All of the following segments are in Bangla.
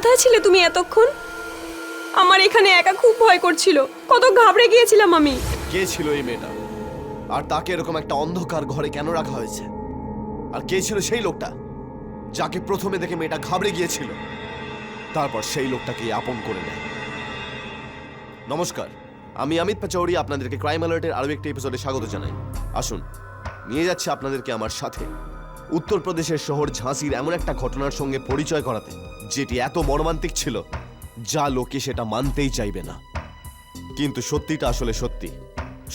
কোথায় ছিলে তুমি এতক্ষণ? আমার এখানে একা খুব ভয় করছিল, কত ঘাবড়ে গিয়েছিলাম আমি। কে ছিল এই মেয়েটা, আর তাকে এরকম একটা অন্ধকার ঘরে কেন রাখা হয়েছে? আর কে ছিল সেই লোকটা যাকে প্রথমে দেখে মেয়েটা ঘাবড়ে গিয়েছিল, তারপর সেই লোকটাকে আপন করে নেয়? নমস্কার, আমি অমিত পাচৌরি আপনাদেরকে ক্রাইম অ্যালার্টের আরও একটি এপিসোডে স্বাগত জানাই। আসুন, নিয়ে যাচ্ছে আপনাদেরকে আমার সাথে উত্তরপ্রদেশের শহর ঝাঁসির এমন একটা ঘটনার সঙ্গে পরিচয় করাতে, যেটি এত মর্মান্তিক ছিল যা লোকে সেটা মানতেই চাইবে না। কিন্তু সত্যিটা আসলে সত্যি,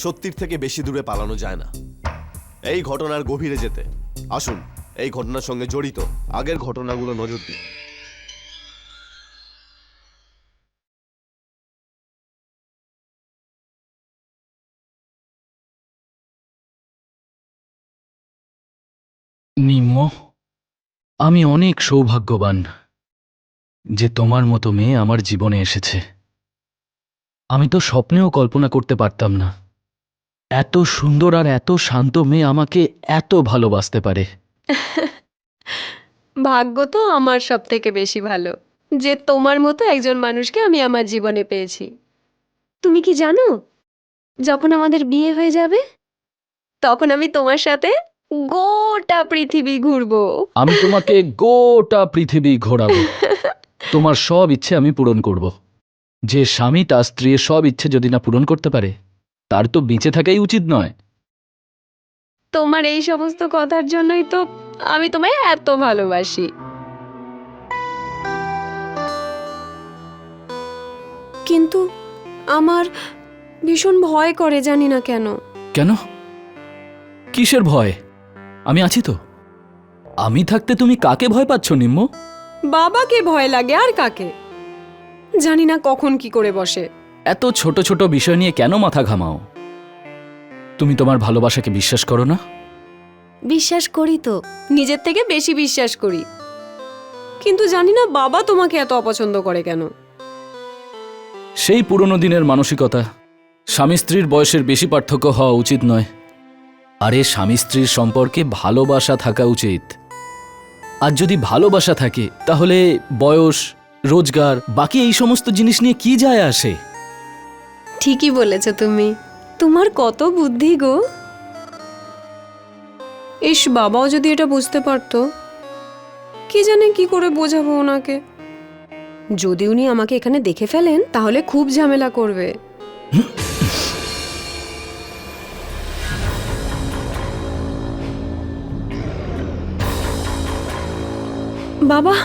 সত্যির থেকে বেশি দূরে পালানো যায় না। এই ঘটনার গভীরে যেতে আসুন এই ঘটনার সঙ্গে জড়িত আগের ঘটনাগুলো নজর দিন। নিম্ন, আমি অনেক সৌভাগ্যবান যে তোমার মতো মেয়ে আমার জীবনে এসেছে। আমি তো স্বপ্নেও কল্পনা করতে পারতাম না এত সুন্দর আর এত শান্ত মেয়ে আমাকে এত ভালোবাসতে পারে। ভাগ্য তো আমার সব থেকে বেশি ভালো যে তোমার মতো একজন মানুষকে আমি আমার জীবনে পেয়েছি। তুমি কি জানো, যখন আমাদের বিয়ে হয়ে যাবে তখন আমি তোমার সাথে গোটা পৃথিবী ঘুরবো। আমি তোমাকে গোটা পৃথিবী ঘোরাবো। তোমার সব ইচ্ছে আমি পূরণ করব। যে স্বামী তার স্ত্রীর সব ইচ্ছে যদি না পূরণ করতে পারে, তার তো বেঁচে থাকাই উচিত নয়। তোমার এই সমস্ত কথার জন্যই তো আমি তোমায় এত ভালোবাসি। কিন্তু আমার ভীষণ ভয় করে, জানি না কেন। কেন? কিসের ভয়? আমি আছি তো। আমি থাকতে তুমি কাকে ভয় পাচ্ছ নিম্ন? বাবাকে ভয় লাগে, আর কাকে জানি না কখন কি করে বসে। এত ছোট ছোট বিষয় নিয়ে কেন মাথা ঘামাও? তুমি তোমার ভালোবাসাকে বিশ্বাস করো না? বিশ্বাস করি তো, নিজের থেকে বেশি বিশ্বাস করি, কিন্তু জানি না বাবা তোমাকে এত অপছন্দ করে কেন। সেই পুরনো দিনের মানসিকতা। স্বামী স্ত্রীর বয়সের বেশি পার্থক্য হওয়া উচিত নয়। আরে স্বামী স্ত্রীর সম্পর্কে ভালোবাসা থাকা উচিত। আর যদি ভালোবাসা থাকে তাহলে বয়স, রোজগার, বাকি এই সমস্ত জিনিস নিয়ে কি যায় আসে? ঠিকই বলেছ তুমি, তোমার কত বুদ্ধি গো। ইস, বাবাও যদি এটা বুঝতে পারতো, কি জানে কি করে বোঝাবো ওনাকে। যদি উনি আমাকে এখানে দেখে ফেলেন তাহলে খুব ঝামেলা করবে। বাবা,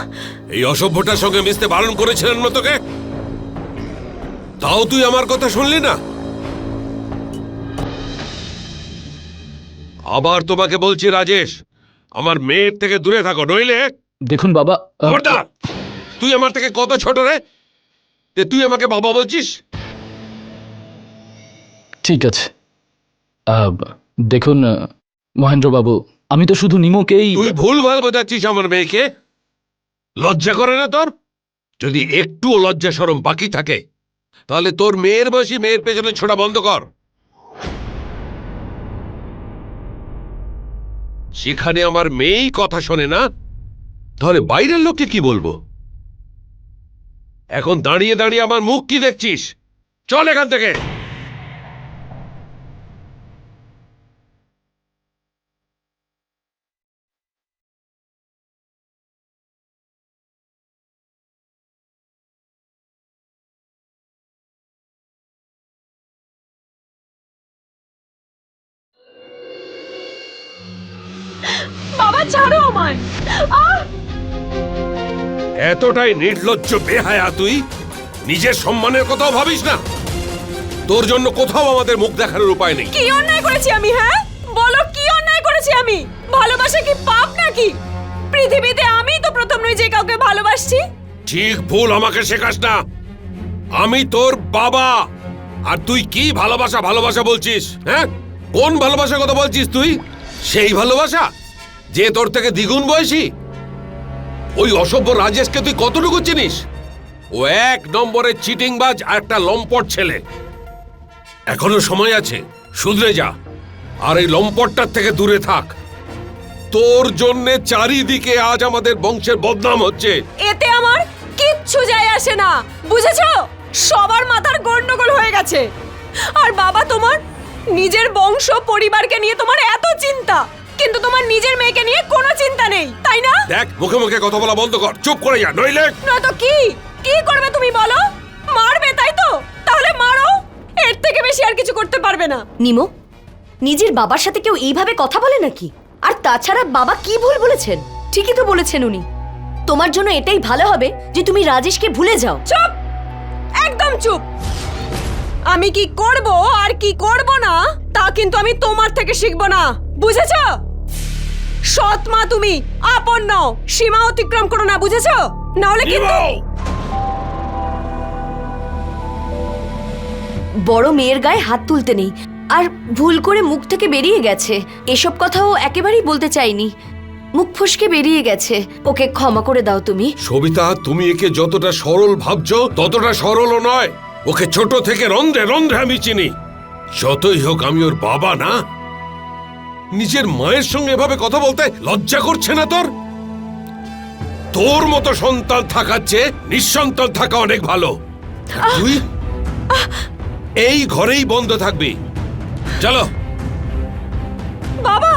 এই অসভ্যটার সঙ্গে মিশতে বারণ করেছিলেন না তোকে? তাও তুই আমার কথা শুনলি না? আবার তোমাকে বলছি রাজেশ, আমার মেয়ের থেকে দূরে থাকো, নইলে। দেখুন বাবা, খবরদার! তুই আমার থেকে কত ছোট রে, যে তুই আমাকে বাবা বলছিস? ঠিক আছে। দেখুন মহেন্দ্রবাবু, আমি তো শুধু নিমকেই। তুই ভুলভাল বোঝাচ্ছিস আমার মেয়েকে। লজ্জা করে না তোর? যদি একটুও লজ্জা শরম বাকি থাকে তাহলে তোর মেয়ের বয়সী মেয়ের পেছনে ছোটা বন্ধ কর। সেখানে আমার মেয়েই কথা শোনে না, তাহলে বাইরের লোককে কি বলবো? এখন দাঁড়িয়ে দাঁড়িয়ে আমার মুখ কি দেখছিস? চল এখান থেকে। বাবা ছাড়ো আমায়। এতটাই নির্লজ্জ বেহায়া তুই? নিজের সম্মানের কথাও ভাবিস না? তোর জন্য কোথাও আমাদের মুখ দেখানোর উপায় নেই। কি অন্যায় করেছি আমি? হ্যাঁ বলো, কি অন্যায় করেছি আমি? ভালোবাসা কি পাপ নাকি? পৃথিবীতে আমি তো প্রথম নই যে কাউকে ভালোবাসছি। ঠিক ভুল আমাকে শেখাস না। আমি তোর বাবা, আর তুই কি ভালোবাসা ভালোবাসা বলছিস? হ্যাঁ, কোন ভালোবাসার কথা বলছিস তুই? সেই ভালোবাসা যে তোর থেকে দ্বিগুণ বয়সী? ওই অসভ্য রাজেশকে তুই কতটুকু চিনিস? ও এক নম্বরের চিটিংবাজ আর একটা লম্পট ছেলে। এখনো সময় আছে, শুধরে যা, আর এই লম্পটটার থেকে দূরে থাক। তোর জন্যে চারিদিকে আজ আমাদের বংশের বদনাম হচ্ছে। এতে আমার কিচ্ছু কিচ্ছু যায় আসে না, বুঝেছো? সবার মাথার গন্ডগোল হয়ে গেছে। আর বাবা, তোমার নিজের বংশ পরিবারকে নিয়ে তোমার এত চিন্তা, কিন্তু তোমার নিজের মেয়েকে নিয়ে কোনো চিন্তা নেই, তাই না? দেখ, মুখে মুখে কথা বলা বন্ধ কর, চুপ করে যা, নইলে নয়তো কি কি করবে তুমি বলো? মারবে, তাই তো? তাহলে মারো, এর থেকে বেশি আর কিছু করতে পারবে না। নিমো, নিজের বাবার সাথে কেউ এইভাবে কথা বলে নাকি? আর তাছাড়া বাবা কি ভুল বলেছেন? ঠিকই তো বলেছেন উনি। তোমার জন্য এটাই ভালো হবে যে তুমি রাজেশকে ভুলে যাও। চুপ, একদম চুপ। আমি কি করব আর কি করব না তা কিন্তু আমি তোমার থেকে শিখব না, বুঝেছো? সৎ মা তুমি, আপন নও, সীমা অতিক্রম করো না, বুঝেছো? না হলে কিন্তু বড় মেয়ের গায়ে হাত তুলতে নেই। আর ভুল করে মুখ থেকে বেরিয়ে গেছে, এসব কথাও একেবারেই বলতে চাইনি। মুখ ফসকে বেরিয়ে গেছে, ওকে ক্ষমা করে দাও তুমি। সবিতা, তুমি একে যতটা সরল ভাবছো ততটা সরলও নয়। ওকে ছোট থেকে রন্ধ্রে রন্ধ্রে আমি চিনি। যতই হোক আমি ওর বাবা না? নিজের মায়ের সঙ্গে এভাবে কথা বলতে লজ্জা করছে না তোর? তোর মতো সন্তান থাকার চেয়ে নিঃসন্তান থাকা অনেক ভালো। তুই এই ঘরেই বন্ধ থাকবি। চলো। বাবা,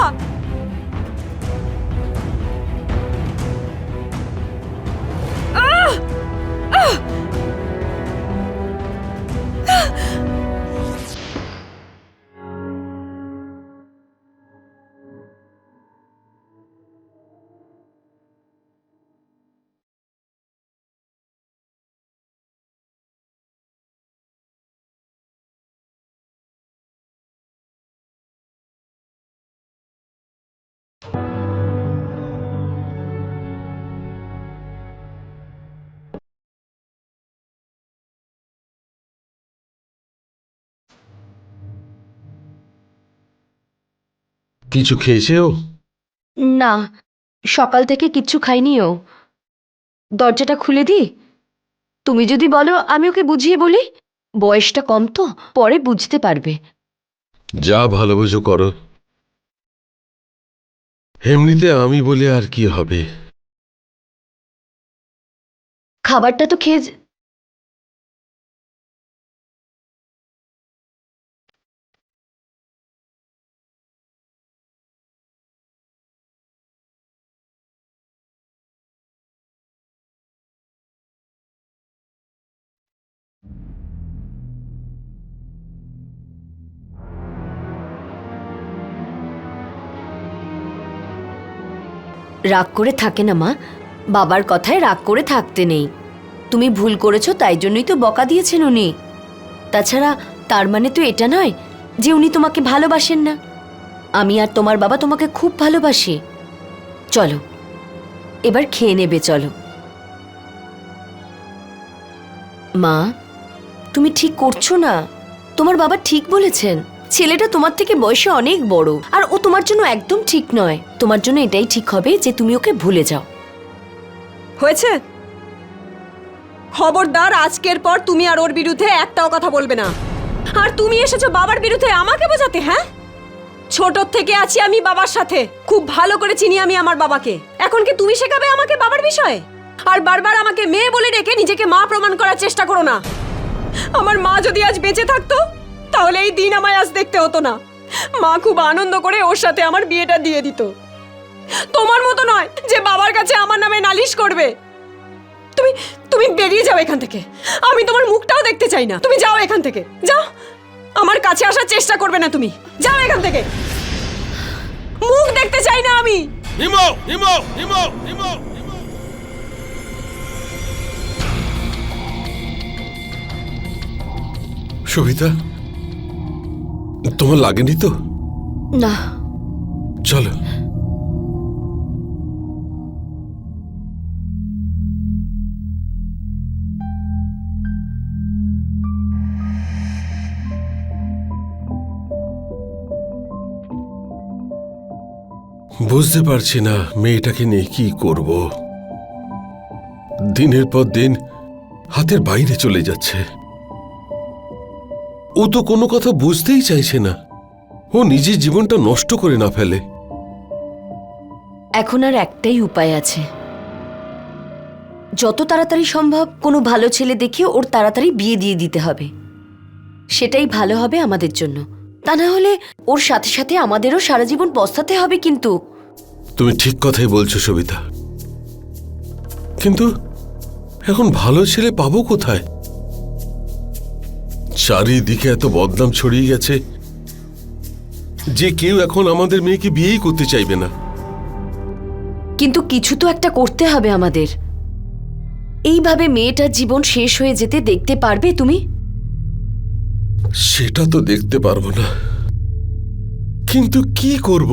কিছু খেয়েছে ও? না, সকাল থেকে কিচ্ছু খাইনি ও। দরজাটা খুলে দিই? তুমি যদি বলো আমি ওকে বুঝিয়ে বলি। বয়সটা কম তো, পরে বুঝতে পারবে। যা ভালো বুঝো করো। এমনিতে আমি বলে আর কি হবে? খাবারটা তো খেয়ে রাগ করে থাকে না মা, বাবার কথায় রাগ করে থাকতে নেই। তুমি ভুল করেছো, তাই জন্যই তো বকা দিয়েছেন উনি। তাছাড়া তার মানে তো এটা নয় যে উনি তোমাকে ভালোবাসেন না। আমি আর তোমার বাবা তোমাকে খুব ভালোবাসি। চলো, এবার খেয়ে নেবে, চলো। মা, তুমি ঠিক করছো না। তোমার বাবা ঠিক বলেছেন, ছেলেটা তোমার থেকে বয়সে অনেক বড়, আর ও তোমার জন্য একদম ঠিক নয়। তোমার জন্য এটাই ঠিক হবে যে তুমি ওকে ভুলে যাও। হয়েছে? খবরদার, আজকের পর তুমি আর ওর বিরুদ্ধে একটাও কথা বলবে না। আর তুমি এসেছো বাবার বিরুদ্ধে আমাকে বোঝাতে, হ্যাঁ? ছোট থেকে আছি আমি বাবার সাথে, খুব ভালো করে চিনি আমি আমার বাবাকে। এখন কি তুমি শেখাবে আমাকে বাবার বিষয়ে? আর বারবার আমাকে মেয়ে বলে ডেকে নিজেকে মা প্রমাণ করার চেষ্টা করো না। আমার মা যদি আজ বেঁচে থাকতো তাহলে এই দিন আমায় আজ দেখতে হতো না। মা খুব আনন্দ করে ওর সাথে আমার বিয়েটা দিয়ে দিত। তোমার মতো নয় যে বাবার কাছে আমার নামে নালিশ করবে। তুমি তুমি বেরিয়ে যাও এখান থেকে। আমি তোমার মুখটাও দেখতে চাই না। তুমি যাও এখান থেকে, যাও। আমার কাছে আসার চেষ্টা করবে না তুমি। যাও এখান থেকে, মুখ দেখতে চাই না আমি। হিমো, হিমো, হিমো, হিমো। সবিতা, তোমার লাগেনি তো? না, চলো। বুঝতে পারছি না মেয়েটাকে নিয়ে কি করব। দিনের পর দিন হাতের বাইরে চলে যাচ্ছে। ও তো কোনো কথা বুঝতেই চাইছে না। ও নিজের জীবনটা নষ্ট করে না ফেলে। এখন আর একটাই উপায় আছে। যত তাড়াতাড়ি সম্ভব কোনো ভালো ছেলে দেখে ওর তাড়াতাড়ি বিয়ে দিয়ে দিতে হবে। সেটাই ভালো হবে আমাদের জন্য। তা না হলে ওর সাথে সাথে আমাদেরও সারা জীবন পস্তাতে হবে কিন্তু। তুমি ঠিক কথাই বলছো সবিতা, কিন্তু এখন ভালো ছেলে পাবো কোথায়? চারিদিকে এত বদনাম ছড়িয়ে গেছে যে কেউ এখন আমাদের মেয়েকে বিয়েই করতে চাইবে না। কিন্তু কিছু তো একটা করতে হবে আমাদের। এইভাবে মেয়েটার জীবন শেষ হয়ে যেতে দেখতে পারবে তুমি? সেটা তো দেখতে পারবো না, কিন্তু কি করব?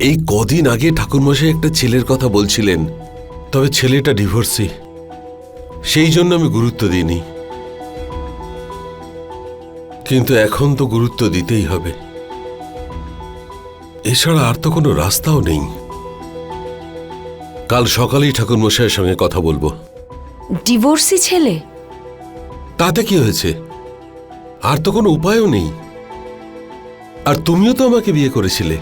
এই কদিন আগে ঠাকুরমশাই একটা ছেলের কথা বলছিলেন, তবে ছেলেটা ডিভোর্সি, সেই জন্য আমি গুরুত্ব দিইনি। কিন্তু এখন তো গুরুত্ব দিতেই হবে, এছাড়া আর তো কোনো রাস্তাও নেই। কাল সকালেই ঠাকুরমশাইয়ের সঙ্গে কথা বলবো। ডিভোর্সি ছেলে? তাতে কি হয়েছে? আর তো কোনো উপায়ও নেই। আর তুমিও তো আমাকে বিয়ে করেছিলে।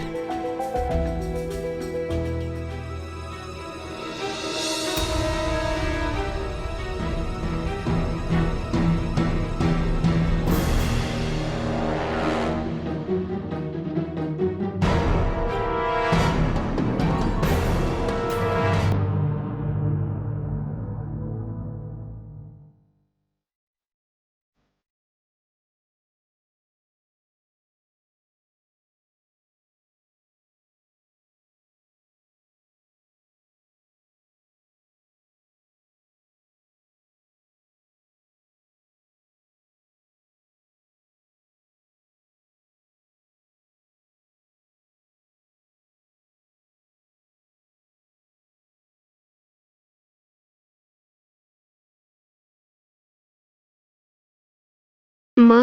মা,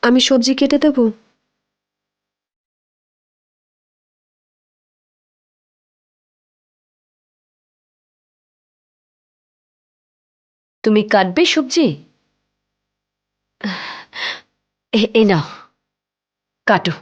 আমি সবজি কেটে দেবো? তুমি কাটবে সবজি? এ নাও, কাটো।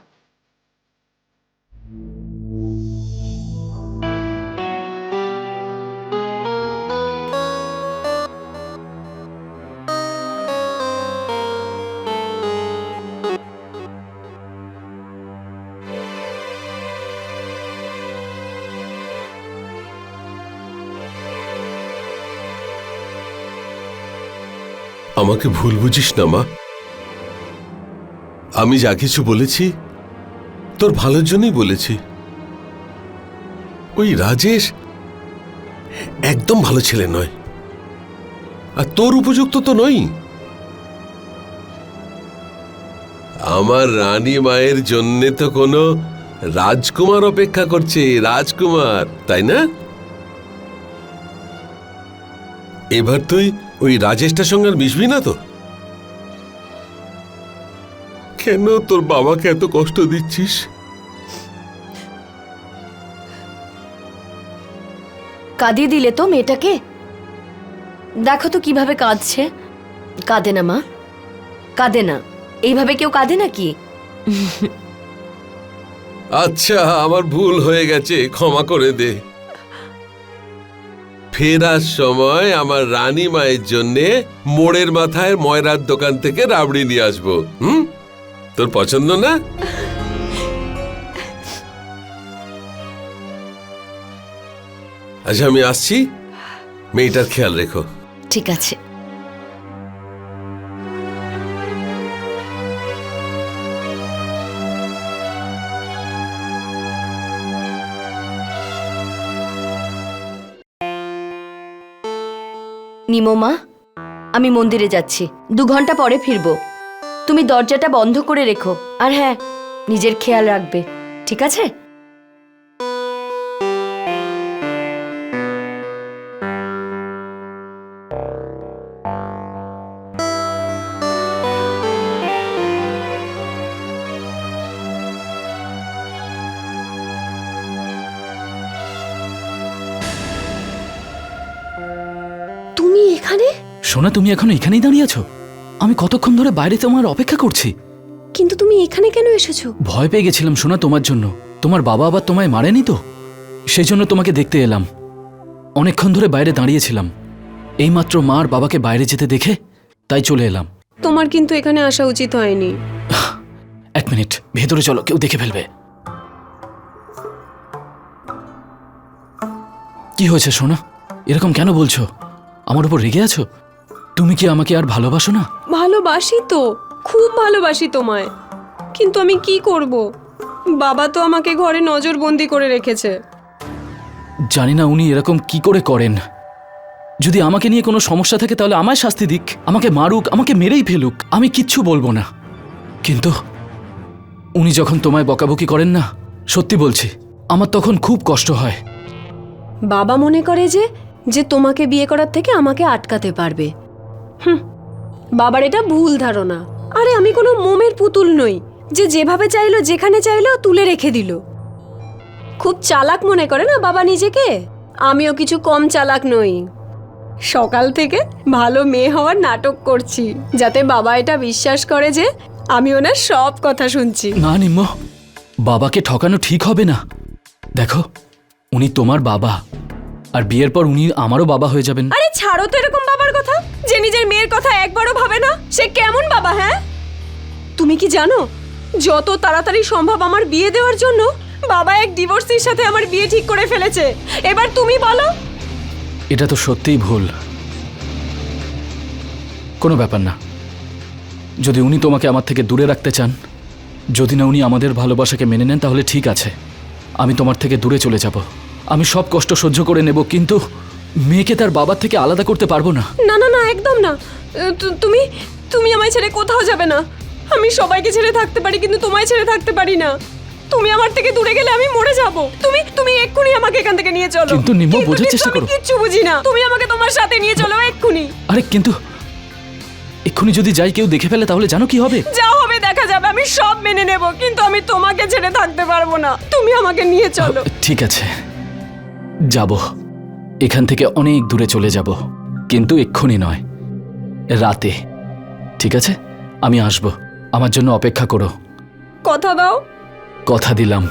আমাকে ভুল বুঝিস না মা, আমি যা কিছু বলেছি তোর ভালোর জন্যই বলেছি। ওই রাজেশ একদম ভালো ছেলে নয়, আর তোর উপযুক্ত তো নয়। আমার রানী মায়ের জন্য তো কোনো রাজকুমার অপেক্ষা করছে, রাজকুমার, তাই না? এবার তুই ওই রাজেশটার সঙ্গে আর মিশবি না তো? কেন তোর বাবাকে এত কষ্ট দিচ্ছিস? কাঁদিয়ে দিলে তো মেয়েটাকে। দেখো তো কিভাবে কাঁদছে। কাঁদে না মা, কাঁদে না। এইভাবে কেউ কাঁদে নাকি? আচ্ছা, আমার ভুল হয়ে গেছে, ক্ষমা করে দে। ফেরার সময় আমার রানী মায়ের জন্যে মোড়ের মাথায় ময়রার দোকান থেকে রাবড়ি নিয়ে আসবো। তোর পছন্দ না? আচ্ছা, আমি আসছি, মেয়েটার খেয়াল রেখো। ঠিক আছে। নিমো মা, আমি মন্দিরে যাচ্ছি, 2 ঘন্টা পরে ফিরবো। তুমি দরজাটা বন্ধ করে রেখো, আর হ্যাঁ, নিজের খেয়াল রাখবে, ঠিক আছে? তুমি এখানে? সোনা, তুমি এখন এখানেই দাঁড়িয়ে আছো? আমি কতক্ষণ ধরে বাইরে তোমার অপেক্ষা করছি। কিন্তু তুমি এখানে কেন এসেছো? ভয় পেয়ে গেছিলাম সোনা তোমার জন্য। তোমার বাবা আবার তোমায় মারেনি তো? সেই জন্য তোমাকে দেখতে এলাম। অনেকক্ষণ ধরে বাইরে দাঁড়িয়েছিলাম, এইমাত্র মা আর বাবাকে বাইরে যেতে দেখে তাই চলে এলাম। তোমার কিন্তু এখানে আসা উচিত হয়নি। এক মিনিট, ভেতরে চলো, কেউ দেখে ফেলবে। কি হয়েছে সোনা, এরকম কেন বলছো? আমার উপর রেগে আছো? তুমি কি আমাকে আর ভালোবাসো না? ভালোবাসি তো, খুব ভালোবাসি তোমায়, কিন্তু আমি কি করব? বাবা তো আমাকে ঘরে নজরবন্দি করে রেখেছে। জানি না উনি এরকম কি করে করেন। যদি আমাকে নিয়ে কোনো সমস্যা থাকে তাহলে আমায় শাস্তি দিক, আমাকে মারুক, আমাকে মেরেই ফেলুক, আমি কিচ্ছু বলবো না। কিন্তু উনি যখন তোমায় বকাবকি করেন না, সত্যি বলছি, আমার তখন খুব কষ্ট হয়। বাবা মনে করে যে তোমাকে বিয়ে করার থেকে আমাকে আটকাতে পারবে। বাবার এটা ভুল ধারণা। আরে আমি কোনো মোমের পুতুল নই যে যেভাবে চাইলো যেখানে চাইলো তুলে রেখে দিল। খুব চালাক মনে করে না বাবা নিজেকে? আমিও কিছু কম চালাক নই। সকাল থেকে ভালো মেয়ে হওয়ার নাটক করছি, যাতে বাবা এটা বিশ্বাস করে যে আমি ওনার সব কথা শুনছি। না নিম্ম, বাবাকে ঠকানো ঠিক হবে না। দেখো, উনি তোমার বাবা, আর বিয়ের পর উনি আমারও বাবা হয়ে যাবেন। আরে ছাড়ো তো এরকম বাবার কথা, যে নিজের মেয়ের কথা একবারও ভাবে না। সে কেমন বাবা? হ্যাঁ, তুমি কি জানো যত তাড়াতাড়ি সম্ভব আমার বিয়ে দেওয়ার জন্য বাবা এক ডিভোর্সির সাথে আমার বিয়ে ঠিক করে ফেলেছে। এবার তুমি বলো। এটা তো সত্যিই ভুল। কোনো ব্যাপার না, যদি উনি তোমাকে আমার থেকে দূরে রাখতে চান, যদি না উনি আমাদের ভালোবাসাকে মেনে নেন, তাহলে ঠিক আছে, আমি তোমার থেকে দূরে চলে যাব। আমি সব কষ্ট সহ্য করে নেব, কিন্তু মেয়েকে তার বাবার থেকে আলাদা করতে পারবো না। না না না, একদম না। তুমি তুমি আমায় ছেড়ে কোথাও যাবে না। আমি সবাইকে ছেড়ে থাকতে পারি, কিন্তু তোমায় ছেড়ে থাকতে পারি না। তুমি আমার থেকে দূরে গেলে আমি মরে যাব। তুমি এক্ষুনি আমাকে এখান থেকে নিয়ে চলো। কিন্তু নিম্ম, বোঝার চেষ্টা করো। আমি কিচ্ছু বুঝি না, তুমি আমাকে তোমার সাথে নিয়ে চলো এক্ষুনি। আরে কিন্তু এক্ষুনি যদি যাই কেউ দেখে ফেলে তাহলে জানো কি হবে? যা হবে দেখা যাবে, আমি সব মেনে নেব, কিন্তু আমি তোমাকে ছেড়ে থাকতে পারবো না। তুমি আমাকে নিয়ে চলো। ঠিক আছে, যাব, এখান থেকে অনেক দূরে চলে যাব, কিন্তু এক্ষুনি নয়, রাতে। ঠিক আছে, আমি আসব, আমার জন্য অপেক্ষা করো। কথা দাও। কথা দিলাম।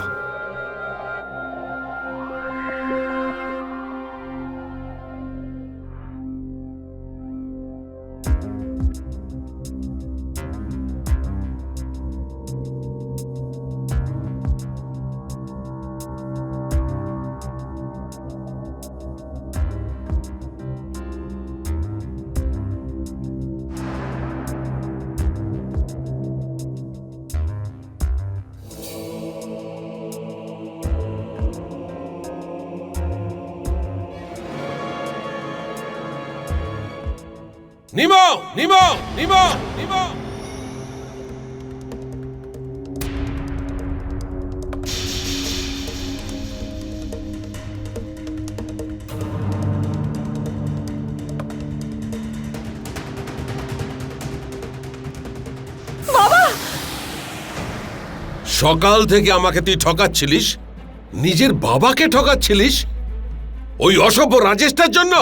নিমো, নিমো, নিমো, নিমো। সকাল থেকে আমাকে তুই ঠকাচ্ছিলিস, নিজের বাবাকে ঠকাচ্ছিলিস, ওই অসভ্য রাজেশটার জন্য।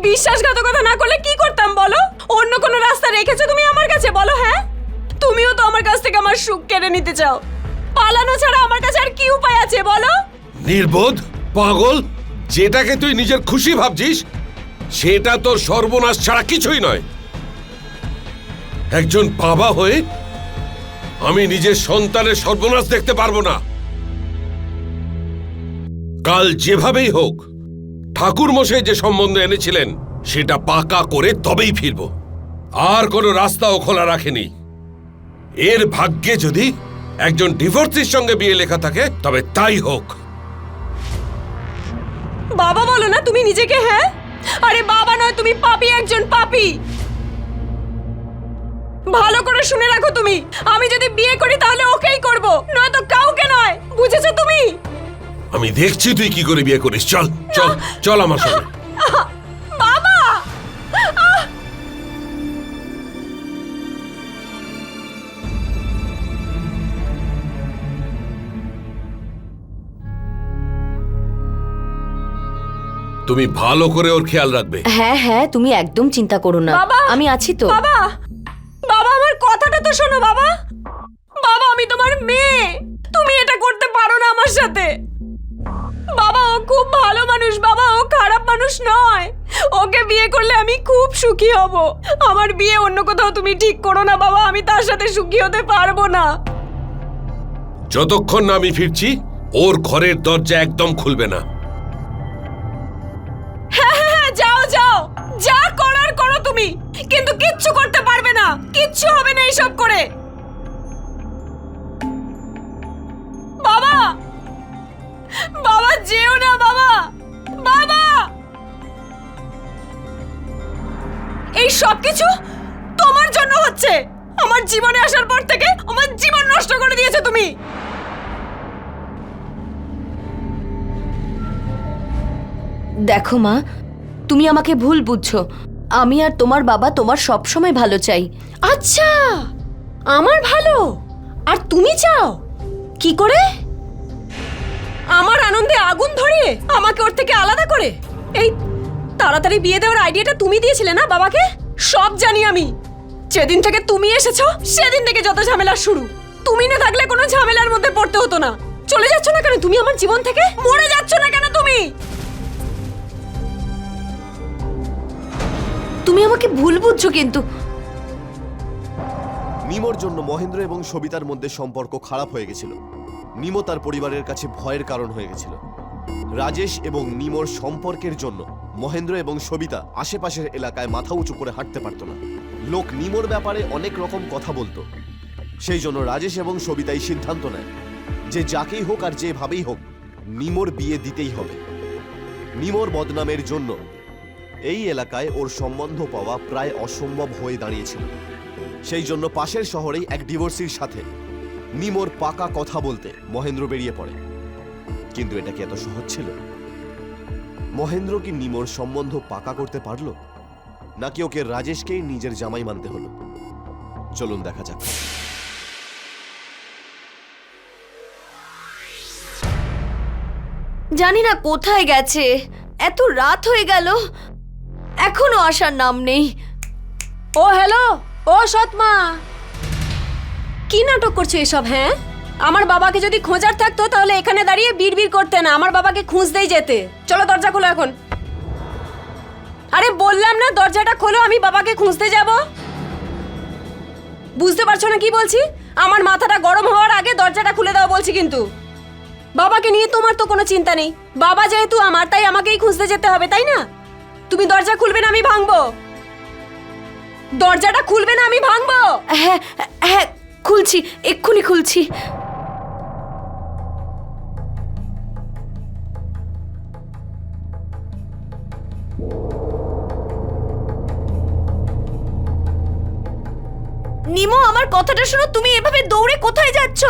বিশ্বাসঘাতকতা না করলে কি করতাম বলো? অন্য কোনো রাস্তা রেখেছো তুমি আমার কাছে, বলো? হ্যাঁ, তুমিও তো আমার কাছ থেকে আমার সুখ কেড়ে নিতে চাও। পালানো ছাড়া আমার কাছে আর কি উপায় আছে বলো? নির্বোধ, পাগল, যেটাকে তুই নিজের খুশি ভাবছিস সেটা তোর সর্বনাশ ছাড়া কিছুই নয়। একজন বাবা হয়ে আমি নিজের সন্তানের সর্বনাশ দেখতে পারবো না। কাল যেভাবেই হোক ঠাকুর মশাই যে সম্বন্ধ এনেছিলেন সেটা পাকা করে তবেই ফিরব। আর কোনো রাস্তাও খোলা রাখেনি। এর ভাগ্যে যদি একজন ডিভোর্সির সঙ্গে বিয়ে লেখা থাকে তবে তাই হোক। বাবা বলো না তুমি নিজেকে। হ্যাঁ, আরে বাবা নয়, তুমি পাপী, একজন পাপী। ভালো করে শুনে রাখো, তুমি, আমি যদি বিয়ে করি তাহলে ওকেই করব, নয়তো কাউকে নয়। বুঝেছো তুমি? আমি দেখছি তুই কি করে বিয়ে করিস। চল চল চল আমার সঙ্গে। বাবা! তুমি ভালো করে ওর খেয়াল রাখবে। হ্যাঁ হ্যাঁ, তুমি একদম চিন্তা করো না, বাবা! আমি আছি তো। বাবা, বাবা আমার কথাটা তো শোনো। বাবা, বাবা আমি তোমার মেয়ে, তুমি এটা করতে পারো না আমার সাথে। সাথে। বাবা ও খুব ভালো মানুষ, বাবা ও খারাপ মানুষ নয়। ওকে বিয়ে করলে আমি খুব সুখী হব। আমার বিয়ে অন্য কোথাও তুমি ঠিক করো না বাবা, আমি তার সাথে সুখী হতে পারবো না। যতক্ষণ না আমি ফিরছি ওর ঘরের দরজা একদম খুলবে না। হ্যাঁ, যাও যাও, যা করার করো তুমি, কিন্তু কিচ্ছু করতে পারবে না, কিচ্ছু হবে না এইসব করে। বাবা, বাবা যেও না বাবা, বাবা। এই সব কিছু তোমার জন্য হচ্ছে। আমার জীবনে আসার পর থেকে আমার জীবন নষ্ট করে দিয়েছো তুমি। দেখো মা, তুমি আমাকে ভুল বুঝছো। আমি আর তোমার বাবা তোমার সব সময় ভালো চাই। আচ্ছা, আমার ভালো আর তুমি চাও? কি করে? আমার আনন্দে আগুন ধরিয়ে আমাকে ওর থেকে আলাদা করে? এই তাড়াতাড়ি বিয়ে দেওয়ার আইডিয়াটা তুমি দিয়েছিলে না বাবাকে? সব জানি আমি। যেদিন থেকে তুমি এসেছো সেদিন থেকে যত ঝামেলা শুরু। তুমি না থাকলে কোনো ঝামেলার মধ্যে পড়তে হতো না। চলে যাচ্ছ না কেন তুমি আমার জীবন থেকে? মরে যাচ্ছ না কেন তুমি? তুমি আমাকে ভুল বুঝছো কিন্তু। নিমোর জন্য মহেন্দ্র এবং সবিতার মধ্যে সম্পর্ক খারাপ হয়ে গেছিল। নিমো তার পরিবারের কাছে ভয়ের কারণ হয়ে গেছিল। রাজেশ এবং নিমোর সম্পর্কের জন্য মহেন্দ্র এবং সবিতা আশেপাশের এলাকায় মাথা উঁচু করে হাঁটতে পারত না। লোক নিমোর ব্যাপারে অনেক রকম কথা বলতো। সেই জন্য রাজেশ এবং সবিতাই সিদ্ধান্ত নেয় যে যাকেই হোক আর যেভাবেই হোক নিমোর বিয়ে দিতেই হবে। নিমোর বদনামের জন্য এই এলাকায় ওর সম্বন্ধ পাওয়া প্রায় অসম্ভব হয়ে দাঁড়িয়েছিল। সেই জন্য পাশের শহরেই এক ডিভোর্সির সাথে নিমোর পাকা কথা বলতে মহেন্দ্র বেরিয়ে পড়ে। কিন্তু এটা কি এত সহজ ছিল? মহেন্দ্র কি নিমোর সম্বন্ধ পাকা করতে পারলো, নাকি ওকে রাজেশকেই নিজের জামাই মানতে হলো? চলুন দেখা যাক। জানি না কোথায় গেছে, এত রাত হয়ে গেল, এখনো আসার নাম নেই। ও হ্যালো, ও সৎমা, কি নাটক করছো এসব? হ্যাঁ, আমার বাবাকে যদি খোঁজার থাকতো তাহলে এখানে দাঁড়িয়ে বিড়বিড় করতে না, আমার বাবাকে খুঁজতেই যেতে। চলো দরজা খোলো এখন। আরে বললাম না দরজাটা খোলো, আমি বাবাকে খুঁজতে যাব। বুঝতে পারছো না কি বলছি? আমার মাথাটা গরম হওয়ার আগে দরজাটা খুলে দাও বলছি। কিন্তু বাবাকে নিয়ে তোমার তো কোনো চিন্তা নেই। বাবা যেহেতু আমার, তাই আমাকেই খুঁজতে যেতে হবে, তাই না? তুমি দরজা খুলবে না, আমি ভাঙবো। দরজাটা খুলবে না, আমি ভাঙবো। হ্যাঁ হ্যাঁ, খুলছি, এক্ষুনি খুলছি। নিমো, আমার কথাটা শোনো। তুমি এভাবে দৌড়ে কোথায় যাচ্ছ?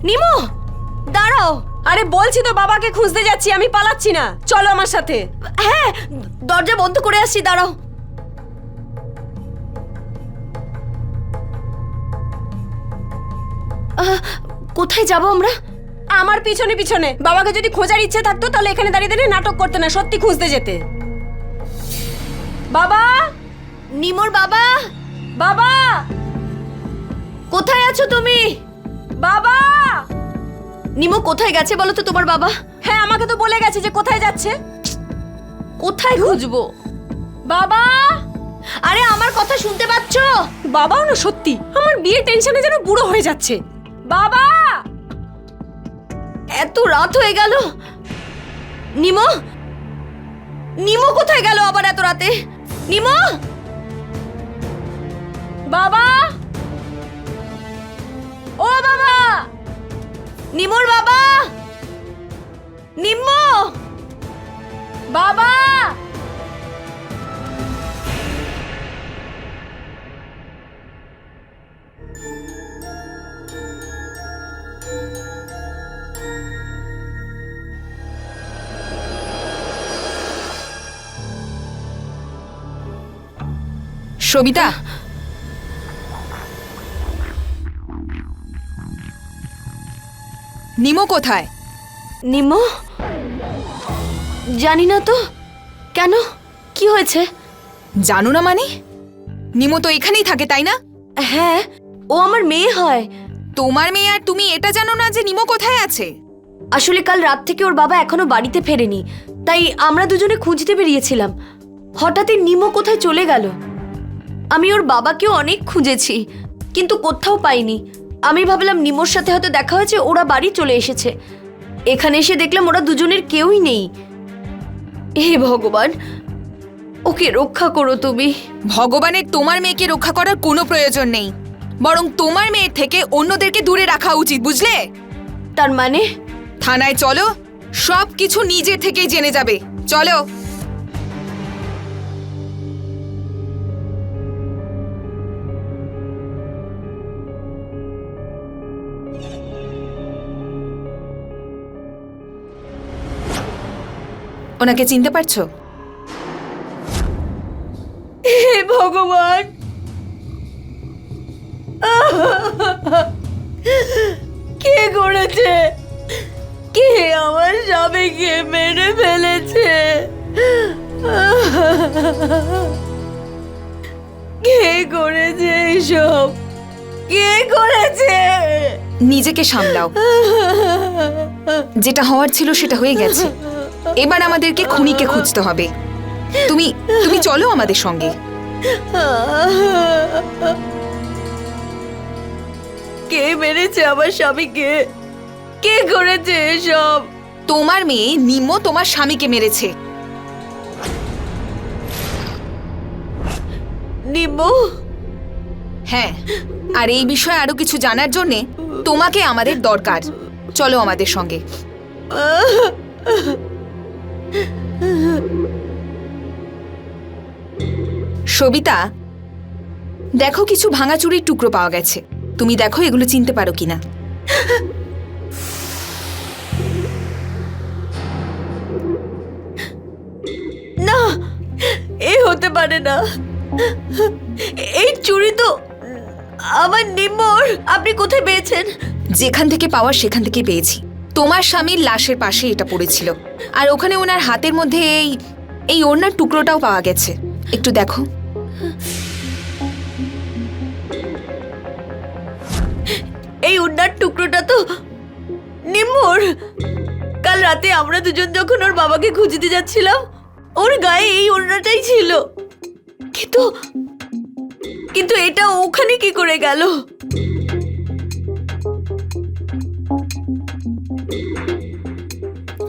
নিমো, দাঁড়াও। আরে বলছি তো বাবাকে খুঁজতে যাচ্ছি, আমি পালাচ্ছি না। চলো আমার সাথে। হ্যাঁ, দরজা বন্ধ করে আসছি, দাঁড়াও। কোথায় যাব আমরা? আমার পিছনে পিছনে। বাবাকে যদি খোঁজার ইচ্ছে থাকতো তাহলে এখানে দাঁড়িয়ে দাঁড়িয়ে নাটক করতে না, সত্যি খুঁজতে যেতে। বাবা, নিমোর বাবা, বাবা, কোথায় আছো তুমি? বাবা। নিমো কোথায় গেছে বলো তো তোমার বাবা? হ্যাঁ, আমাকে তো বলে গেছে যে কোথায় যাচ্ছে। কোথায় খুঁজবো? বাবা, আরে আমার কথা শুনতে পাচ্ছো? বাবাও না, সত্যি আমার বিয়ের টেনশনে যেন বুড়ো হয়ে যাচ্ছে। বাবা, এত রাত হয়ে গেল। নিমো, নিমো কোথায় গেল আবার এত রাতে? নিমো, বাবা, ও বাবা, নিমোর বাবা, নিম্মো, বাবা। সবিতা, নিমো কোথায়? নিমো, জানি না তো। কেন, কি হয়েছে? জানো না মানে? নিমো তো এখানেই থাকে, তাই না? হ্যাঁ, ও আমার মেয়ে হয়। তোমার মেয়ে আর তুমি এটা জানো না যে নিমো কোথায় আছে? আসলে কাল রাত থেকে ওর বাবা এখনো বাড়িতে ফেরেনি, তাই আমরা দুজনে খুঁজতে বেরিয়েছিলাম। হঠাৎই নিমো কোথায় চলে গেল। আমি ওর বাবাকেও অনেক খুঁজেছি, কিন্তু কোথাও পাইনি। আমি ভাবলাম নিমোর সাথে হয়তো দেখা হয়েছে, ওরা বাড়ি চলে এসেছে। এখানে এসে দেখলাম ওরা দুজনের কেউই নেই। হে ভগবান, ওকে রক্ষা করো তুমি। ভগবানের তোমার মেয়েকে রক্ষা করার কোনো প্রয়োজন নেই, বরং তোমার মেয়ের থেকে অন্যদেরকে দূরে রাখা উচিত, বুঝলে? তার মানে? থানায় চলো, সব কিছু নিজে থেকেই জেনে যাবে। চলো। ওনাকে চিনতে পারছো? হে ভগবান, কে করেছে? কে আমার স্বামীকে মেরে ফেলেছে? কে করেছে এইসব? কে করেছে? নিজেকে সামলাও। যেটা হওয়ার ছিল সেটা হয়ে গেছে। এবার আমাদেরকে খুনিকে খুঁজতে হবে। তুমি তুমি চলো আমাদের সঙ্গে। কে মেরেছে আমার স্বামীকে? কে করেছে এসব? তোমার মেয়ে নিম্ন তোমার স্বামীকে মেরেছে। নিম্মু? হ্যাঁ, আর এই বিষয়ে আরো কিছু জানার জন্য তোমাকে আমাদের দরকার। চলো আমাদের সঙ্গে। সবিতা, দেখো কিছু ভাঙাচুরির টুকরো পাওয়া গেছে। তুমি দেখো এগুলো চিনতে পারো কিনা। না, এ হতে পারে না। এই চুড়ি তো আমার নিম্মর। আপনি কোথায় পেয়েছেন? যেখান থেকে পাওয়ার সেখান থেকে পেয়েছি। তোমার স্বামীর লাশের পাশে এটা পড়েছিল, আর ওখানে ওনার হাতের মধ্যে এই ওড়নার টুকরোটাও পাওয়া গেছে। একটু দেখো। এই উন্নার টুকরোটা তো নিম্মর। কাল রাতে আমরা দুজন যখন ওর বাবাকে খুঁজতে যাচ্ছিলাম, ওর গায়ে এই ওড়নাটাই ছিল। কিন্তু কিন্তু এটা ওখানে কি করে গেল?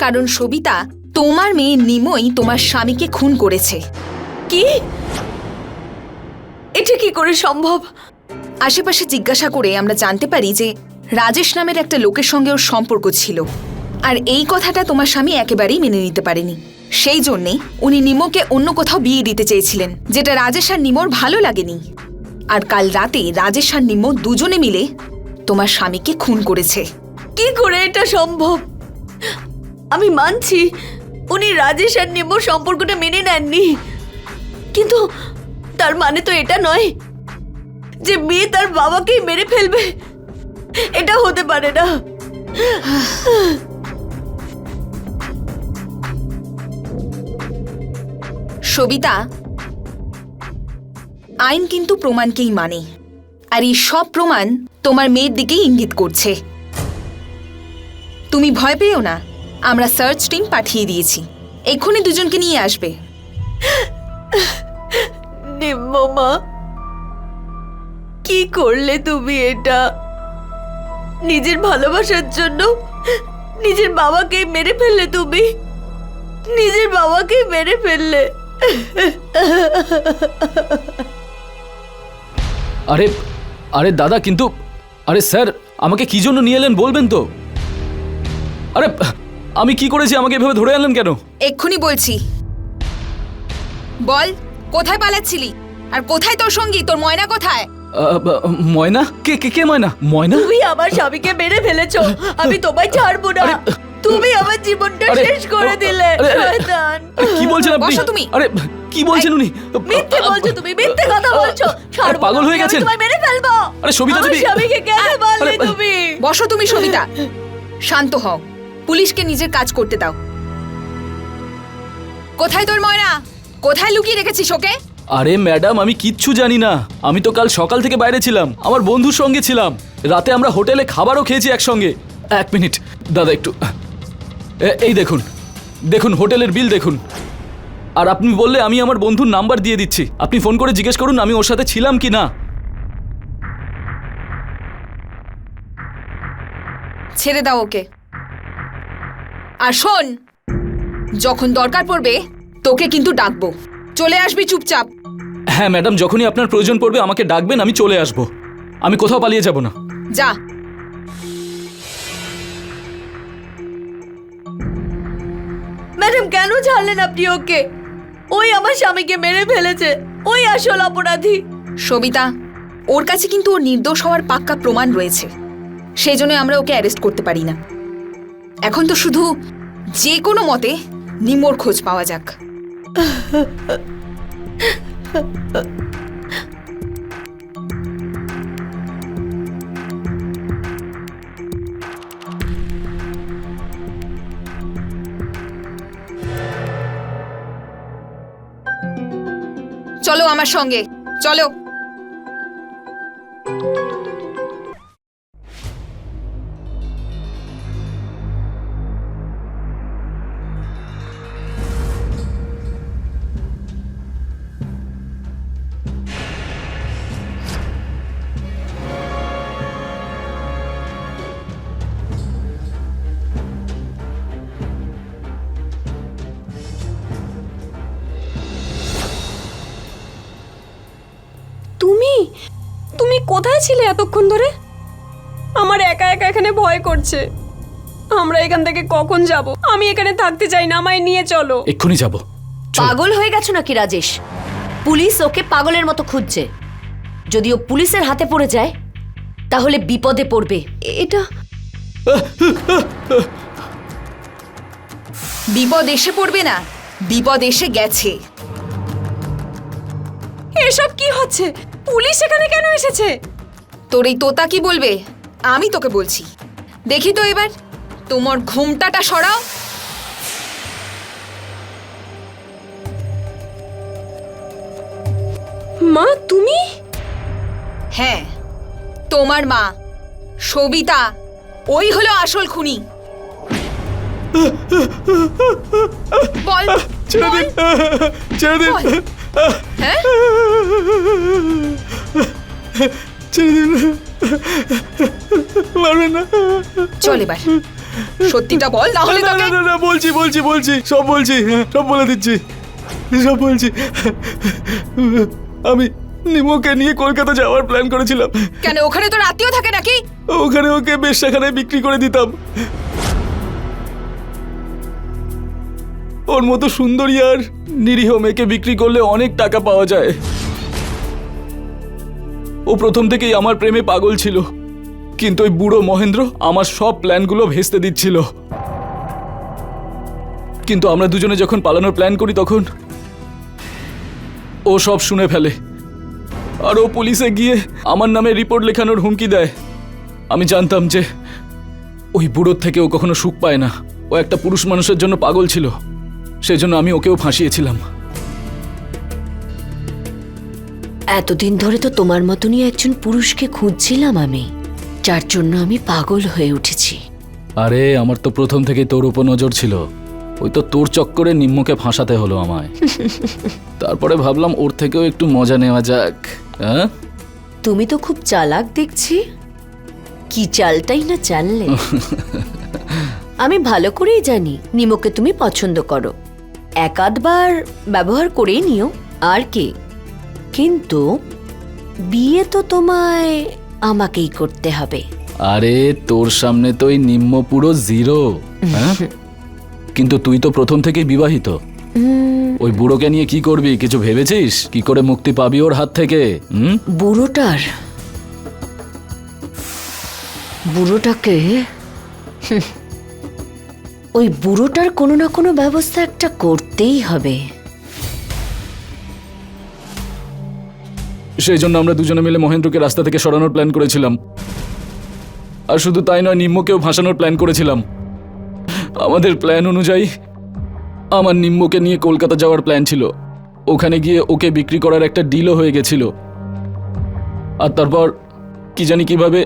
কারণ সবিতা, তোমার মেয়ে নিমই তোমার স্বামীকে খুন করেছে। কি? এটা কি করে সম্ভব? আশেপাশে জিজ্ঞাসা করে আমরা জানতে পারি যে রাজেশ নামের একটা লোকের সঙ্গে ওর সম্পর্ক ছিল, আর এই কথাটা তোমার স্বামী একেবারেই মেনে নিতে পারেনি। সেই জন্যে উনি নিমোকে অন্য কোথাও বিয়ে দিতে চেয়েছিলেন, যেটা রাজেশ আর নিমোর ভালো লাগেনি। আর কাল রাতে রাজেশ আর নিমো দুজনে মিলে তোমার স্বামীকে খুন করেছে। কি করে এটা সম্ভব? আমি মানছি উনি রাজেশ আর নিম্মর সম্পর্কটা মেনে নেননি, কিন্তু তার মানে তো এটা নয় যে মেয়ে তার বাবাকেই মেরে ফেলবে। এটা হতে পারে না। সবিতা, আইন কিন্তু প্রমাণকেই মানে, আর এই সব প্রমাণ তোমার মেয়ের দিকেই ইঙ্গিত করছে। তুমি ভয় পেও না, আমরা সার্চ টিম পাঠিয়ে দিয়েছি, এক্ষুনি দুজনকে নিয়ে আসবে। নিম্মা, কি করলে তুমি এটা? নিজের ভালোবাসার জন্য নিজের বাবাকে মেরে ফেললে তুমি। নিজের বাবাকে মেরে ফেললে। আরে আরে দাদা, কিন্তু আরে স্যার, আমাকে কি জন্য নিয়ে এলেন বলবেন তো? আরে আমি কি করেছি? আমাকে এভাবে ধরে আনলেন কেন? এক্ষুনি বলছি, বল কোথায় পালাচ্ছিলি, আর কোথায় তোর সঙ্গী, তোর ময়না কোথায়? ময়না? কে কে কে ময়না? ময়না? তুমি আমার স্বামীকে মেরে ফেলেছো, আমি তোমায় ছাড়বো না। তুমি আমার জীবনটা আরে, শেষ করে দিলে। আরে, আরে, শয়তান। আরে, কি বলছেন আপনি? বসো তুমি। আরে কি বলছেন উনি? মিথ্যে বলছো তুমি, মিথ্যে কথা বলছো। ছাড়বো না, পাগল হয়ে আমি গেছেন? তোমায় মেরে ফেলবো। আরে সবিতা, আমার তুমি স্বামীকে কেন মারলে আরে, তুমি? বসো তুমি সবিতা, শান্ত হও, পুলিশকে নিজের কাজ করতে দাও। কোথায় তোর ময়না? কোথায় লুকিয়ে রেখেছিস ওকে? আরে ম্যাডাম, আমি কিচ্ছু জানি না। আমি তো কাল সকাল থেকে বাইরে ছিলাম, আমার বন্ধুর সঙ্গে ছিলাম। রাতে আমরা হোটেলে খাবারও খেয়েছি একসঙ্গে। এক মিনিট দাদা, একটু এই দেখুন, দেখুন হোটেলের বিল দেখুন। আর আপনি বললে আমি আমার বন্ধুর নাম্বার দিয়ে দিচ্ছি, আপনি ফোন করে জিজ্ঞেস করুন আমি ওর সাথে ছিলাম কি না। ছেড়ে দাও ওকে। আর শোন, যখন দরকার পড়বে তোকে কিন্তু ডাকবো, চলে আসবি চুপচাপ। হ্যাঁ ম্যাডাম, যখনই আপনার প্রয়োজন পড়বে আমাকে ডাকবেন, আমি চলে আসব। আমি কোথাও পালিয়ে যাব না। যা। ম্যাডাম কেন ছাড়লেন আপনি ওকে? ওই আমার স্বামীকে মেরে ফেলেছে, ওই আসল অপরাধী। সবিতা, ওর কাছে কিন্তু ওর নির্দোষ হওয়ার পাক্কা প্রমাণ রয়েছে, সেই জন্য আমরা ওকে অ্যারেস্ট করতে পারি না। এখন তো শুধু যে কোনো মতে নিমোর খোঁজ পাওয়া যাক। চলো আমার সঙ্গে, চলো। তুমি তুমি কোথায় ছিলে এতক্ষণ ধরে? আমার একা একা এখানে ভয় করছে। আমরা এখান থেকে কখন যাব? আমি এখানে থাকতে চাই না, আমায় নিয়ে চলো। এক্ষুনি যাব। পাগল হয়ে গেছো নাকি রাজেশ? পুলিশ ওকে পাগলের মতো খুঁজছে। যদি ও পুলিশের হাতে পড়ে যায় তাহলে বিপদে পড়বে। এটা বিপদ এসে পড়বে না, বিপদ এসে গেছে। এসব কি হচ্ছে? পুলিশ এখানে কেন এসেছে? তোর এই তোতা কি বলবে? আমি তোকে বলছি। দেখি তো এবার তোমার ঘুমটাটা সরাও। মা তুমি? হ্যাঁ, তোমার মা সবিতা, ওই হলো আসল খুনি। বল, বল, ছেড়ে দিন, বল। হ্যাঁ, ছেড়ে দিন, মারবেন না। চল এবার সত্যিটা বল, না হলে তোকে। না, বলছি সব বলছি, সব বলে দিচ্ছি, সব বলছি। আমি নিমোকে নিয়ে কলকাতা যাওয়ার প্ল্যান করেছিলাম। কেন, ওখানে তোর আত্মীয় থাকে নাকি? ওখানে ওকে বেশ্যাখানায় বিক্রি করে দিতাম। ওর মতো সুন্দরী আর নিরীহ মেয়েকে বিক্রি করলে অনেক টাকা পাওয়া যায়। ও প্রথম থেকেই আমার প্রেমে পাগল ছিল, কিন্তু ওই বুড়ো মহেন্দ্র আমার সব প্ল্যানগুলো ভেস্তে দিচ্ছিল। কিন্তু আমরা দুজনে যখন পালানোর প্ল্যান করি তখন ও সব শুনে ফেলে, আর ও পুলিশে গিয়ে আমার নামে রিপোর্ট লেখানোর হুমকি দেয়। আমি জানতাম যে ওই বুড়োর থেকে ও কখনো সুখ পায় না, ও একটা পুরুষ মানুষের জন্য পাগল ছিল, সেজন্য আমি ওকেও ফাঁসিয়েছিলাম। এতদিন ধরে তো তোমার মতনই একজন পুরুষকে খুঁজছিলাম আমি, যার জন্য আমি পাগল হয়ে উঠেছি। আরে আমার তো প্রথম থেকেই তোর উপর নজর ছিল, ওই তো তোর চক্করে নিম্মকে ফাঁসাতে হলো আমায়। তারপরে ভাবলাম ওর থেকেও একটু মজা নেওয়া যাক। হ্যাঁ, তুমি তো খুব চালাক দেখছি। কি চালটাই না চাললে। আমি ভালো করেই জানি নিমোকে তুমি পছন্দ করো, এক আধবার ব্যবহার করেই নিও আর কি। কিন্তু বিয়ে তো তোমায় আমাকেই করতে হবে। আরে তোর সামনে তো ওই নিম্ম পুরো জিরো। হ্যাঁ, কিন্তু তুই তো প্রথম থেকেই বিবাহিত। ওই বুড়োকে নিয়ে কি করবি কিছু ভেবেছিস? কি করে মুক্তি পাবি ওর হাত থেকে? বুড়োটাকে ওই বুড়োটার কোনো না কোনো ব্যবস্থা একটা করতেই হবে। সেই জন্য আমরা দুজনে মিলে মহেন্দ্রকে রাস্তা থেকে সরানোর প্ল্যান করেছিলাম। আর শুধু তাই নয়, নিম্মকেও ভাসানোর প্ল্যান করেছিলাম। আমাদের প্ল্যান অনুযায়ী আমার নিম্মকে নিয়ে কলকাতা যাওয়ার প্ল্যান ছিল। ওখানে গিয়ে ওকে বিক্রি করার একটা ডিলও হয়ে গেছিল। আর তারপর কি জানি কিভাবে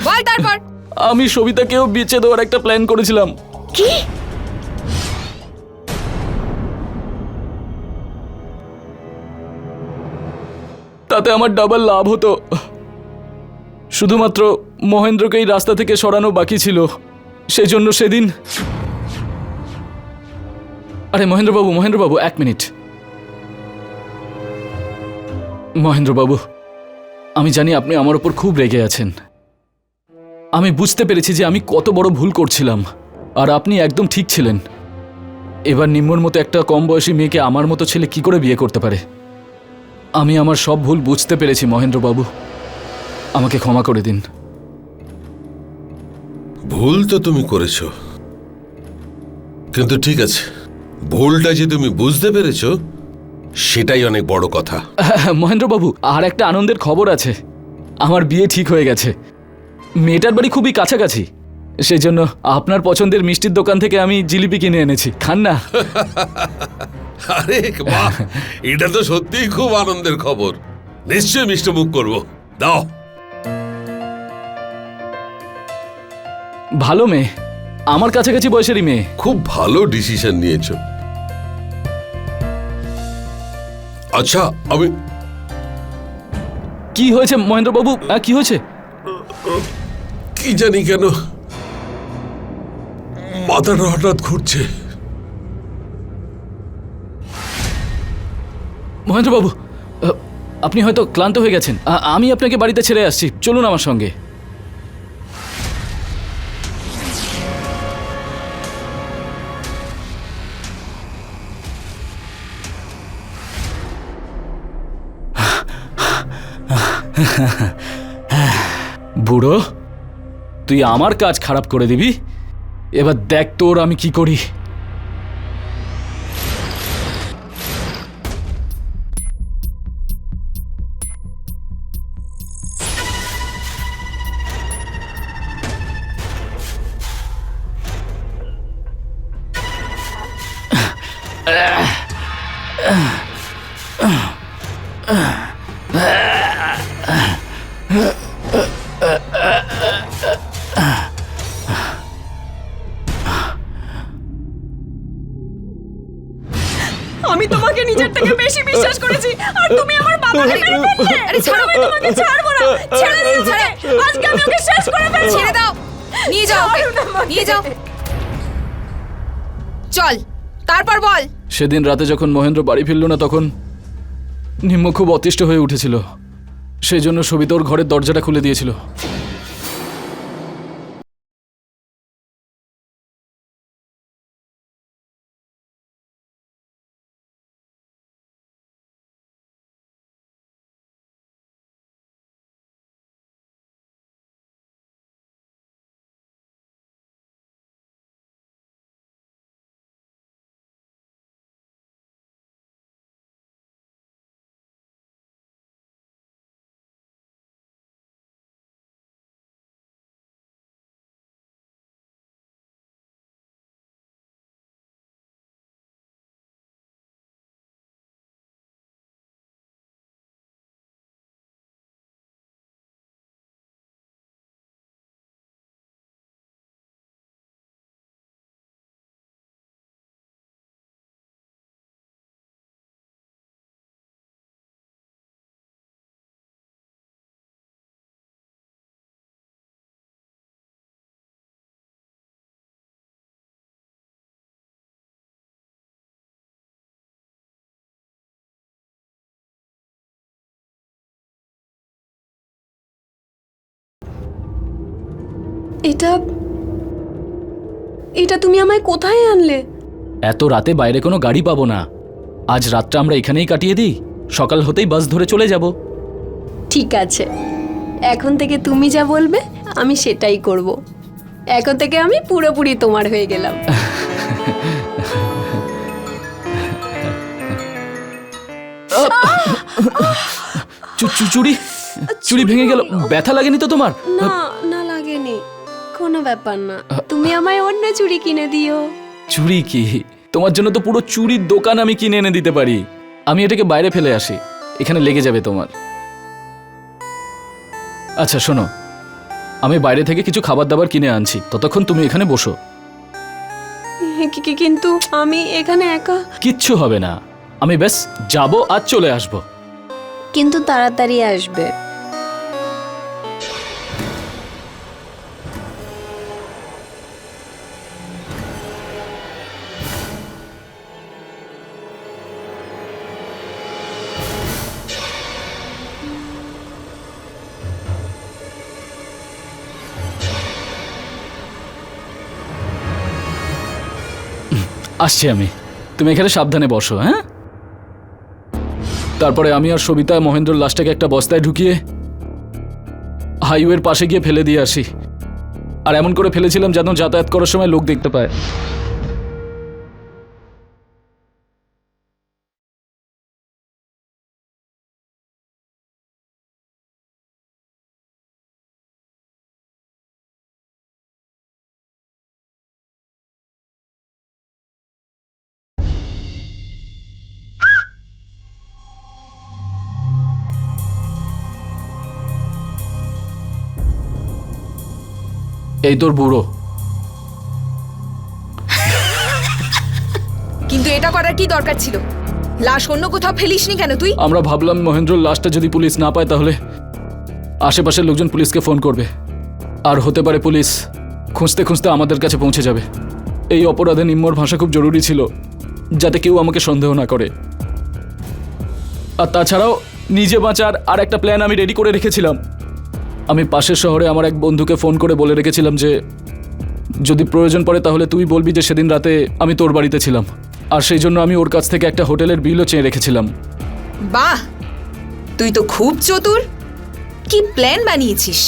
বল তারপর। আমি সবিতাকেও বেঁচে দেওয়ার একটা প্ল্যান করেছিলাম। কি? তাতে আমার ডাবল লাভ হতো। শুধুমাত্র মহেন্দ্রকে এই রাস্তা থেকে সরানো বাকি ছিল। সেজন্য সেদিন... আরে মহেন্দ্রবাবু 1 মিনিট। মহেন্দ্রবাবু, আমি জানি আপনি আমার উপর খুব রেগে আছেন। আমি বুঝতে পেরেছি যে আমি কত বড় ভুল করছিলাম, আর আপনি একদম ঠিক ছিলেন। এবার নিম্নর মতো একটা কম বয়সী মেয়েকে আমার মতো ছেলে কি করে বিয়ে করতে পারে? আমি আমার সব ভুল বুঝতে পেরেছি মহেন্দ্রবাবু, আমাকে ক্ষমা করে দিন। ভুল তো তুমি করেছো, কিন্তু ঠিক আছে, ভুলটা যে তুমি বুঝতে পেরেছো সেটাই অনেক বড় কথা। মহেন্দ্রবাবু, আর একটা আনন্দের খবর আছে। আমার বিয়ে ঠিক হয়ে গেছে। মেয়েটার বাড়ি খুবই কাছাকাছি। সেই জন্য আপনার পছন্দের মিষ্টির দোকান থেকে আমি জিলিপি কিনে এনেছি, খান না। আরে বাহ, এটা তো সত্যিই খুব আনন্দের খবর। নিশ্চয়ই মিষ্টি মুখ করবো, দাও। ভালো মেয়ে, আমার কাছাকাছি বয়সেরই মেয়ে। খুব ভালো ডিসিশন নিয়েছো। আচ্ছা, আমি কি হয়েছে মহেন্দ্রবাবু? কি হয়েছে? কি জানি কেন মাথাটা হঠাৎ ঘুরছে। মহেন্দ্রবাবু, আপনি হয়তো ক্লান্ত হয়ে গেছেন। আমি আপনাকে বাড়িতে ছেড়ে আসছি, চলুন আমার সঙ্গে। বুড়ো, তুই আমার কাজ খারাপ করে দিবি? এবার দেখ তোর আমি কি করি। আমি তোমাকে নিজের থেকে বেশি বিশ্বাস করেছি, আর তুমি আমার বাবাকে মেরে ফেললে। আরে ছাড়ো, আমি তোমাকে ছাড়বো না। ছেড়ে দিন, ছেড়ে। আজকে আমি ওকে শেষ করে ফেলবো। ছেড়ে দাও, নিয়ে যাও ওকে, নিয়ে যাও। চল, তারপর বল। সেদিন রাতে যখন মহেন্দ্র বাড়ি ফিরল না, তখন নিম্ন খুব অতিষ্ঠ হয়ে উঠেছিল। সেই জন্য সবিতা ওর ঘরের দরজাটা খুলে দিয়েছিল। এটা তুমি আমায় কোথায় আনলে? এত রাতে বাইরে কোনো গাড়ি পাবো না। আজ রাতটা আমরা এখানেই কাটিয়ে দিই, সকাল হতেই বাস ধরে চলে যাব। ঠিক আছে, এখন থেকে তুমি যা বলবে আমি সেটাই করব। এখন থেকে আমি পুরোপুরি তোমার হয়ে গেলাম। চুড়ি চুড়ি ভেঙে গেল, ব্যথা লাগেনি তো তোমার? না না, লাগেনি, কোনো ব্যাপার না। তুমি আমায় অন্য চুড়ি কিনে দিও। চুড়ি কি? তোমার জন্য তো পুরো চুড়ির দোকান আমি কিনে এনে দিতে পারি। আমি এটাকে বাইরে ফেলে আসি, এখানে লেগে যাবে তোমার। আচ্ছা শোনো, আমি বাইরে থেকে কিছু খাবার দাবার কিনে আনছি, ততক্ষণ তুমি এখানে বসো। কিন্তু আমি এখানে একা। কিচ্ছু হবে না, আমি ব্যাস যাবো আর চলে আসবো। কিন্তু তাড়াতাড়ি আসবে। আসছি আমি, তুমি এখানে সাবধানে বসো। হ্যাঁ, তারপরে আমি আর সবিতা মহেন্দ্রর লাশটাকে একটা বস্তায় ঢুকিয়ে হাইওয়ের পাশে গিয়ে ফেলে দিয়ে আসি। আর এমন করে ফেলেছিলাম যেন যাতায়াত করার সময় লোক দেখতে পায়। এই তোর বুড়ো। কিন্তু এটা করার কি দরকার ছিল? লাশ অন্য কোথাও ফেলিসনি কেন তুই? আমরা ভাবলাম মহেন্দ্রর লাশটা যদি পুলিশ না পায় তাহলে আশেপাশের লোকজন পুলিশকে ফোন করবে, আর হতে পারে পুলিশ খুঁজতে খুঁজতে আমাদের কাছে পৌঁছে যাবে। এই অপরাধে নিম্মর ভাষা খুব জরুরি ছিল, যাতে কেউ আমাকে সন্দেহ না করে। আর তাছাড়াও নিজে বাঁচার আর একটা প্ল্যান আমি রেডি করে রেখেছিলাম। আমি পাশের শহরে আমার এক বন্ধুকে ফোন করে বলে রেখেছিলাম যে যদি প্রয়োজন পড়ে তাহলে তুই বলবি যে সেদিন রাতে আমি তোর বাড়িতে ছিলাম। আর সেই জন্য আমি ওর কাছ থেকে একটা হোটেলের বিলও চেয়ে রেখেছিলাম। বাহ, তুই তো খুব চতুর। কি প্ল্যান বানিয়েছিস?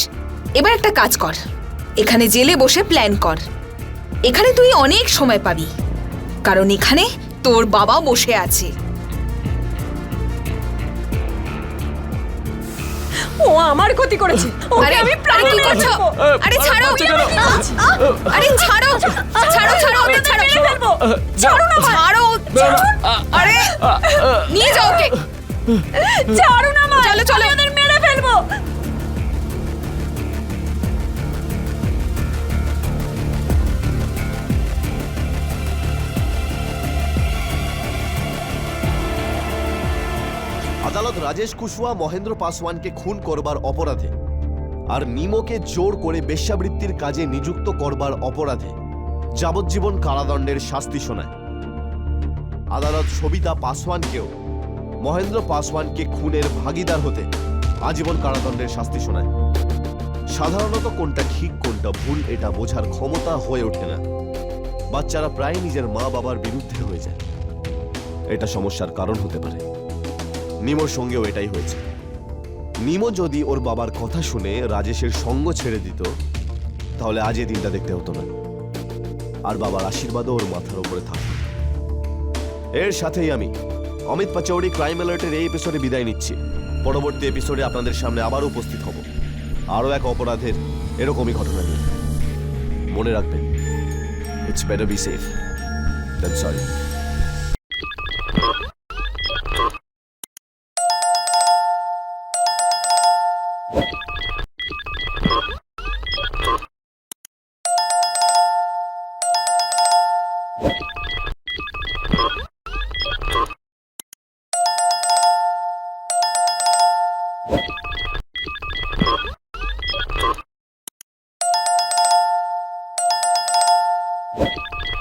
এবার একটা কাজ কর, এখানে জেলে বসে প্ল্যান কর। এখানে তুই অনেক সময় পাবি, কারণ এখানে তোর বাবা বসে আছে। ও আমার ক্ষতি করেছে। আরে আরে কি করছো? আরে ছাড়ো, আরে ছাড়ো, ছাড়ো ছাড়ো ওকে, ছাড়ো, ছাড়ো না, ছাড়ো, আরে নিয়ে যাও ওকে, ছাড়ো না মা, চলো চলো, ওদের মেরে ফেলবো। আদালত রাজেশ কুশওয়া মহেন্দ্র পাসওয়ানকে খুন করবার অপরাধে আর নিমোকে জোর করে বেশ্যাবৃত্তির কাজে নিযুক্ত করবার অপরাধে যাবজ্জীবন কারাদণ্ডের শাস্তি শোনায়। আদালত সবিতা পাসওয়ানকেও মহেন্দ্র পাসওয়ানকে খুনের ভাগিদার হতে আজীবন কারাদণ্ডের শাস্তি শোনায়। সাধারণত কোনটা ঠিক কোনটা ভুল এটা বোঝার ক্ষমতা হয়ে ওঠে না। বাচ্চারা প্রায় নিজের মা বাবার বিরুদ্ধে হয়ে যায়, এটা সমস্যার কারণ হতে পারে। নিমোর সঙ্গেও এটাই হয়েছে। নিমো যদি ওর বাবার কথা শুনে রাজেশের সঙ্গ ছেড়ে দিত তাহলে আজ এই দিনটা দেখতে হতো না, আর বাবার আশীর্বাদও ওর মাথার উপরে থাকত। এর সাথেই আমি অমিত পাচৌরি ক্রাইম অ্যালার্টের এই এপিসোডে বিদায় নিচ্ছি। পরবর্তী এপিসোডে আপনাদের সামনে আবার উপস্থিত হব আরও এক অপরাধের এরকমই ঘটনা নিয়ে। মনে রাখবেন, it's better be safe than sorry.